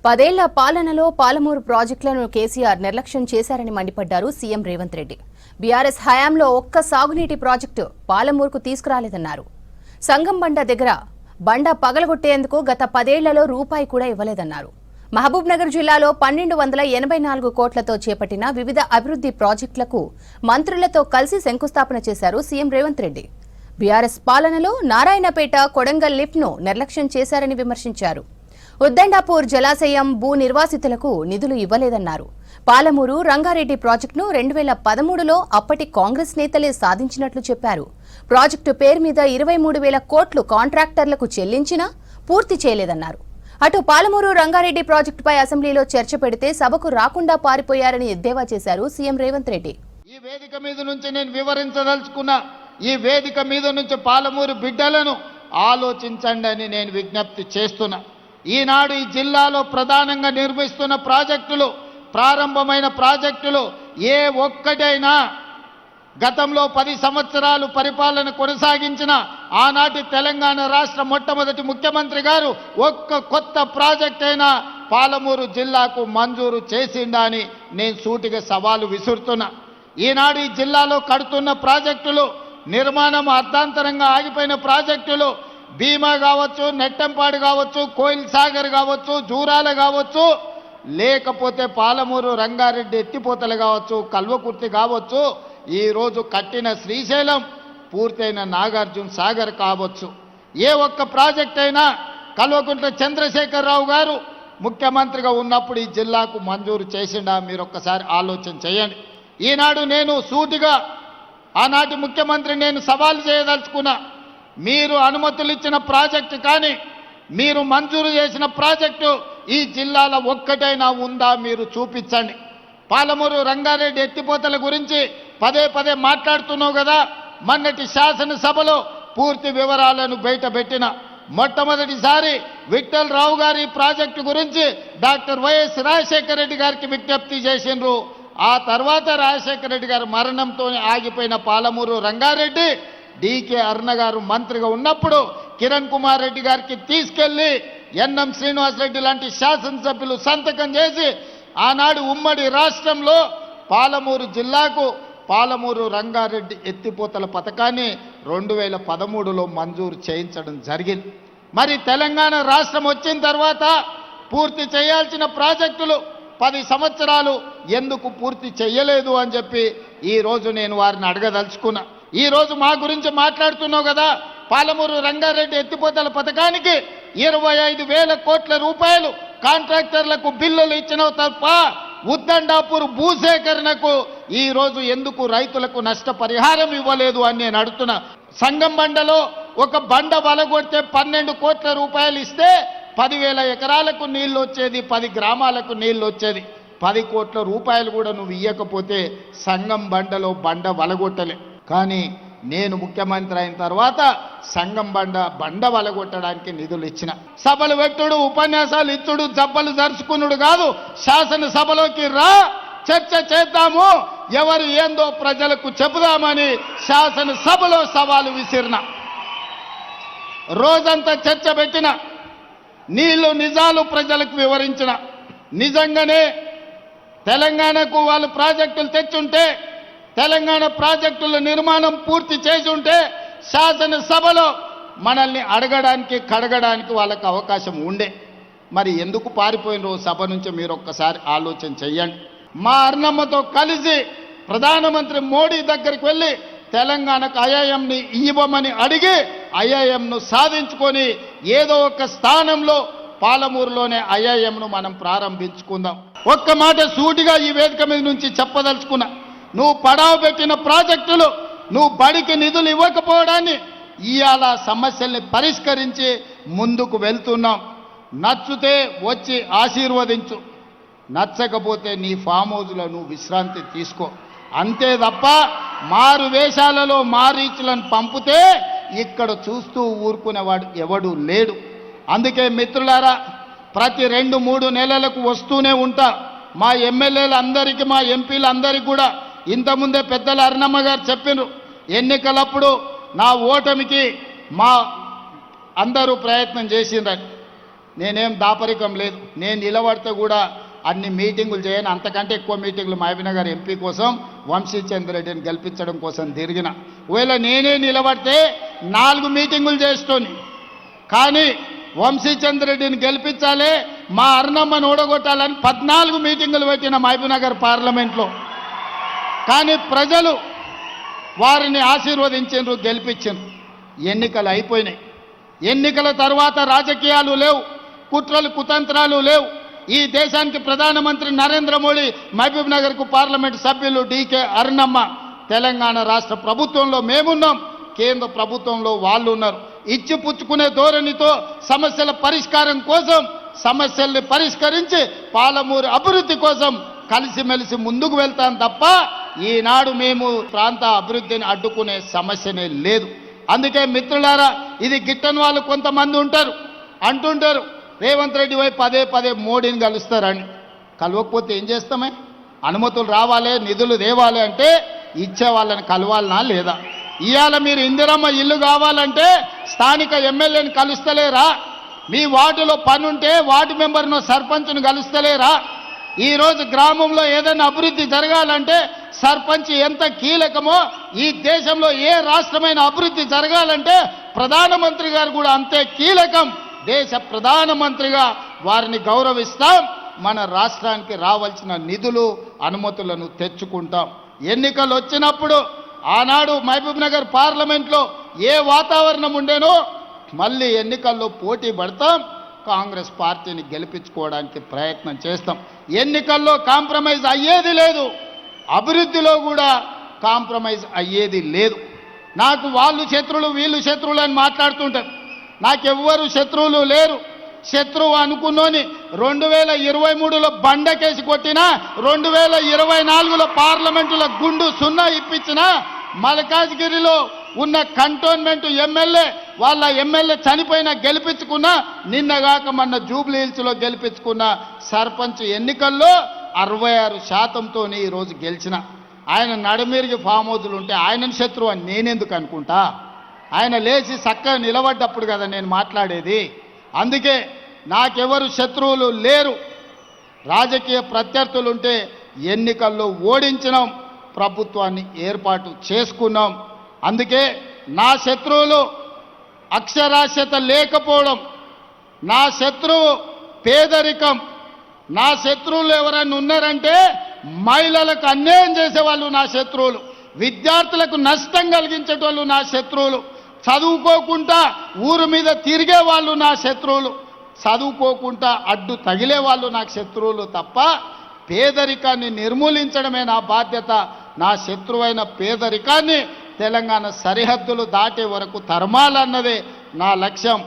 10 ఏళ్ల పాలనలో పాలమూరు ప్రాజెక్టులను కేసీఆర్ నిర్లక్ష్యం చేశారని మండిపడ్డారు సీఎం రేవంత్ రెడ్డి. బీఆర్ఎస్ హయాంలో ఒక్క సాగునీటి ప్రాజెక్టు పాలమూరుకు తీసుకురాలేదన్నారు. సంగంబండ దగ్గర బండ పగలగొట్టేందుకు గత 10 ఏళ్లలో రూపాయి కూడా ఇవ్వలేదన్నారు. మహబూబ్ నగర్ జిల్లాలో 1284 కోట్లతో చేపట్టిన వివిధ అభివృద్ధి ప్రాజెక్టులకు మంత్రులతో కలిసి శంకుస్థాపన చేశారు సీఎం రేవంత్ రెడ్డి. బీఆర్ఎస్ పాలనలో నారాయణపేట కొడంగల్ లిఫ్ట్ను నిర్లక్ష్యం చేశారని విమర్శించారు. ఉద్దండాపూర్ జలాశయం భూ నిర్వాసితులకు నిధులు ఇవ్వలేదన్నారు. పాలమూరు రంగారెడ్డి ప్రాజెక్టును 2013లో అప్పటి కాంగ్రెస్ నేతలే సాధించినట్లు చెప్పారు. ప్రాజెక్టు పేరు మీద 23,000 కోట్లు కాంట్రాక్టర్లకు చెల్లించినా పూర్తి చేయలేదన్నారు. అటు పాలమూరు రంగారెడ్డి ప్రాజెక్టుపై అసెంబ్లీలో చర్చ పెడితే సభకు రాకుండా పారిపోయారని ఎద్దేవా చేశారు సీఎం రేవంత్ రెడ్డి. ఈ వేదిక మీద నుంచి నేను వివరించదలుచుకున్నా. ఈ వేదిక మీద నుంచి పాలమూరు బిడ్డలను ఆలోచించండి అని నేను విజ్ఞప్తి చేస్తున్నా. ఈనాడు ఈ జిల్లాలో ప్రధానంగా నిర్మిస్తున్న ప్రాజెక్టులు, ప్రారంభమైన ప్రాజెక్టులు ఏ ఒక్కటైనా గతంలో 10 సంవత్సరాలు పరిపాలన కొనసాగించిన ఆనాటి తెలంగాణ రాష్ట్ర మొట్టమొదటి ముఖ్యమంత్రి గారు ఒక్క కొత్త ప్రాజెక్ట్ అయినా పాలమూరు జిల్లాకు మంజూరు చేసిండా అని నేను సూటిగా సవాలు విసురుతున్నా. ఈనాడు ఈ జిల్లాలో కడుతున్న ప్రాజెక్టులు, నిర్మాణం అర్ధాంతరంగా ఆగిపోయిన ప్రాజెక్టులు భీమా కావచ్చు, నెట్టంపాడు కావచ్చు, కోయిల్ సాగర్ కావచ్చు, జూరాల కావచ్చు, లేకపోతే పాలమూరు రంగారెడ్డి ఎత్తిపోతలు కావచ్చు, కల్వకుర్తి కావచ్చు, ఈరోజు కట్టిన శ్రీశైలం, పూర్తయిన నాగార్జున సాగర్ కావచ్చు, ఏ ఒక్క ప్రాజెక్ట్ అయినా కల్వకుంట్ల చంద్రశేఖరరావు గారు ముఖ్యమంత్రిగా ఉన్నప్పుడు ఈ జిల్లాకు మంజూరు చేసిండా? మీరు ఒక్కసారి ఆలోచన చేయండి. ఈనాడు నేను సూటిగా ఆనాటి ముఖ్యమంత్రి నేను సవాల్ చేయదలుచుకున్నా. మీరు అనుమతులు ఇచ్చిన ప్రాజెక్టు కానీ మీరు మంజూరు చేసిన ప్రాజెక్టు ఈ జిల్లాలో ఒక్కటైనా ఉందా మీరు చూపించండి. పాలమూరు రంగారెడ్డి ఎత్తిపోతల గురించి పదే మాట్లాడుతున్నావు కదా. మొన్నటి శాసనసభలో పూర్తి వివరాలను బయటపెట్టిన మొట్టమొదటిసారి విఠల్ రావు గారి ప్రాజెక్టు గురించి డాక్టర్ వైఎస్ రాజశేఖర రెడ్డి గారికి విజ్ఞప్తి చేసిండ్రు. ఆ తర్వాత రాజశేఖర రెడ్డి గారి మరణంతో ఆగిపోయిన పాలమూరు రంగారెడ్డి డికే అరుణ గారు మంత్రిగా ఉన్నప్పుడు కిరణ్ కుమార్ రెడ్డి గారికి తీసుకెళ్లి ఎన్ఎం శ్రీనివాసరెడ్డి లాంటి శాసనసభ్యులు సంతకం చేసి ఆనాడు ఉమ్మడి రాష్ట్రంలో పాలమూరు జిల్లాకు పాలమూరు రంగారెడ్డి ఎత్తిపోతల పథకాన్ని 2013లో మంజూరు చేయించడం జరిగింది. మరి తెలంగాణ రాష్ట్రం వచ్చిన తర్వాత పూర్తి చేయాల్సిన ప్రాజెక్టులు 10 సంవత్సరాలు ఎందుకు పూర్తి చేయలేదు అని చెప్పి ఈరోజు నేను వారిని అడగదలుచుకున్నా. ఈరోజు మా గురించి మాట్లాడుతున్నావు కదా. పాలమూరు రంగారెడ్డి ఎత్తిపోతల పథకానికి 25,000 కోట్ల రూపాయలు కాంట్రాక్టర్లకు బిల్లులు ఇచ్చినవు తప్ప ఉద్దండాపూర్ భూసేకరణకు ఈరోజు ఎందుకు రైతులకు నష్టపరిహారం ఇవ్వలేదు అని నేను అడుగుతున్నా. సంగంబండలో ఒక బండ వలగొడితే 12 కోట్ల రూపాయలు ఇస్తే 10,000 ఎకరాలకు నీళ్లు వచ్చేది, 10 గ్రామాలకు నీళ్లు వచ్చేది. 10 కోట్ల రూపాయలు కూడా నువ్వు ఇవ్వకపోతే సంగంబండలో బండ వలగొట్టలే. కానీ నేను ముఖ్యమంత్రి అయిన తర్వాత బండ వలగొట్టడానికి నిధులు ఇచ్చిన. సభలు పెట్టుడు, ఉపన్యాసాలు ఇచ్చుడు, జబ్బలు జరుచుకున్నాడు కాదు. శాసనసభలోకి రా, చర్చ చేద్దాము, ఎవరు ఏందో ప్రజలకు చెబుదామని శాసనసభలో సవాలు విసిరిన. రోజంతా చర్చ పెట్టిన, నీళ్లు నిజాలు ప్రజలకు వివరించిన. నిజంగానే తెలంగాణకు వాళ్ళు ప్రాజెక్టులు తెచ్చుంటే, తెలంగాణ ప్రాజెక్టుల నిర్మాణం పూర్తి చేసి ఉంటే శాసనసభలో మనల్ని అడగడానికి కడగడానికి వాళ్ళకు అవకాశం ఉండే. మరి ఎందుకు పారిపోయినరో సభ నుంచి మీరు ఒక్కసారి ఆలోచన చెయ్యండి. మా అర్ణమ్మతో కలిసి ప్రధానమంత్రి మోడీ దగ్గరికి వెళ్ళి తెలంగాణకు ఐఐఎంని ఇవ్వమని అడిగి ఐఐఎంను సాధించుకొని ఏదో ఒక స్థానంలో పాలమూరులోనే ఐఐఎంను మనం ప్రారంభించుకుందాం. ఒక్క మాట సూటిగా ఈ వేదిక మీద నుంచి చెప్పదలుచుకున్నా. నువ్వు పడావు పెట్టిన ప్రాజెక్టులు, నువ్వు బడికి నిధులు ఇవ్వకపోవడాన్ని ఇవాళ సమస్యల్ని పరిష్కరించి ముందుకు వెళ్తున్నాం. నచ్చితే వచ్చి ఆశీర్వదించు, నచ్చకపోతే నీ ఫామ్ హౌస్లో నువ్వు విశ్రాంతి తీసుకో. అంతే తప్ప మారు వేషాలలో మారీచులను పంపితే ఇక్కడ చూస్తూ ఊరుకునేవాడు ఎవడు లేడు. అందుకే మిత్రులారా, ప్రతి 2-3 నెలలకు వస్తూనే ఉంటా. మా ఎమ్మెల్యేలందరికీ, మా ఎంపీలందరికీ కూడా ఇంతకుముందే పెద్దల అరుణమ్మ గారు చెప్పినారు, ఎన్నికలప్పుడు నా ఓటమికి మా అందరూ ప్రయత్నం చేసిండ్రని. నేనేం దాపరికం లేదు. నేను నిలబడితే కూడా అన్ని మీటింగులు చేయను, అంతకంటే ఎక్కువ మీటింగులు మహబూబ్నగర్ ఎంపీ కోసం వంశీచంద్ర రెడ్డిని గెలిపించడం కోసం తిరిగిన. ఒకవేళ నేనే నిలబడితే 4 మీటింగులు చేస్తోని, కానీ వంశీచంద్ర రెడ్డిని గెలిపించాలి, మా అరుణమ్మను ఓడగొట్టాలని 14 మీటింగులు పెట్టిన మహబూబ్నగర్ పార్లమెంట్లో. కానీ ప్రజలు వారిని ఆశీర్వదించారు, గెలిపించారు. ఎన్నికలు అయిపోయినాయి. ఎన్నికల తర్వాత రాజకీయాలు లేవు, కుట్రలు కుతంత్రాలు లేవు. ఈ దేశానికి ప్రధానమంత్రి నరేంద్ర మోడీ, మహబూబ్నగర్కు పార్లమెంట్ సభ్యులు డీకే అరుణమ్మ, తెలంగాణ రాష్ట్ర ప్రభుత్వంలో మేమున్నాం, కేంద్ర ప్రభుత్వంలో వాళ్ళు ఉన్నారు. ఇచ్చి పుచ్చుకునే ధోరణితో సమస్యల పరిష్కారం కోసం, సమస్యల్ని పరిష్కరించి పాలమూరు అభివృద్ధి కోసం కలిసిమెలిసి ముందుకు వెళ్తాం తప్ప ఈనాడు మేము ప్రాంత అభివృద్ధిని అడ్డుకునే సమస్యనే లేదు. అందుకే మిత్రులారా, ఇది గిట్టని వాళ్ళు కొంతమంది ఉంటారు, అంటుంటారు రేవంత్ రెడ్డి పోయి పదే పదే మోడీని కలుస్తారని. కలవకపోతే ఏం చేస్తామే? అనుమతులు రావాలి, నిధులు తేవాలి అంటే ఇచ్చే వాళ్ళని కలవాలనా లేదా? ఇవాళ మీరు ఇందిరమ్మ ఇల్లు కావాలంటే స్థానిక ఎమ్మెల్యేని కలుస్తలేరా? మీ వార్డులో పని ఉంటే వార్డు మెంబర్ను సర్పంచ్ను కలుస్తలేరా? ఈరోజు గ్రామంలో ఏదైనా అభివృద్ధి జరగాలంటే సర్పంచ్ ఎంత కీలకమో, ఈ దేశంలో ఏ రాష్ట్రమైన అభివృద్ధి జరగాలంటే ప్రధానమంత్రి గారు కూడా అంతే కీలకం. దేశ ప్రధానమంత్రిగా వారిని గౌరవిస్తాం. మన రాష్ట్రానికి రావాల్సిన నిధులు, అనుమతులను తెచ్చుకుంటాం. ఎన్నికలు వచ్చినప్పుడు ఆనాడు మహబూబ్నగర్ పార్లమెంట్లో ఏ వాతావరణం ఉండేనో మళ్ళీ ఎన్నికల్లో పోటీ పడతాం, కాంగ్రెస్ పార్టీని గెలిపించుకోవడానికి ప్రయత్నం చేస్తాం. ఎన్నికల్లో కాంప్రమైజ్ అయ్యేది లేదు, అభివృద్ధిలో కూడా కాంప్రమైజ్ అయ్యేది లేదు. నాకు వాళ్ళు శత్రువులు వీళ్ళు శత్రువులు అని మాట్లాడుతుంటారు. నాకెవ్వరు శత్రువులు లేరు. శత్రువు అనుకున్నోని 2023లో బండకేసి కొట్టినా, 2024లో పార్లమెంటులో గుండు సున్నా ఇప్పించినా, మల్కాజ్గిరిలో ఉన్న కంటోన్మెంట్ ఎమ్మెల్యే వాళ్ళ ఎమ్మెల్యే చనిపోయినా గెలిపించుకున్నా, నిన్నగాక మొన్న జూబ్లీ హిల్స్లో గెలిపించుకున్న సర్పంచ్ ఎన్నికల్లో 66%తో ఈరోజు గెలిచిన. ఆయన నడుమిరిగి ఫామ్ హౌజులు ఉంటే ఆయనను శత్రువు అని నేనెందుకు అనుకుంటా? ఆయన లేచి చక్కగా నిలబడ్డప్పుడు కదా నేను మాట్లాడేది. అందుకే నాకెవరు శత్రువులు లేరు. రాజకీయ ప్రత్యర్థులుంటే ఎన్నికల్లో ఓడించినాం, ప్రభుత్వాన్ని ఏర్పాటు చేసుకున్నాం. అందుకే నా శత్రువులు అక్షరాస్యత లేకపోవడం, నా శత్రువు పేదరికం, నా శత్రువులు ఎవరైనా ఉన్నారంటే మహిళలకు అన్యాయం చేసేవాళ్ళు నా శత్రువులు, విద్యార్థులకు నష్టం కలిగించేటోళ్ళు నా శత్రువులు, చదువుకోకుండా ఊరు మీద తిరిగే వాళ్ళు నా శత్రువులు, చదువుకోకుండా అడ్డు తగిలే వాళ్ళు నాకు శత్రువులు తప్ప పేదరికాన్ని నిర్మూలించడమే నా బాధ్యత. నా శత్రువైన పేదరికాన్ని తెలంగాణ సరిహద్దులు దాటే వరకు తరమాలన్నదే నా లక్ష్యం.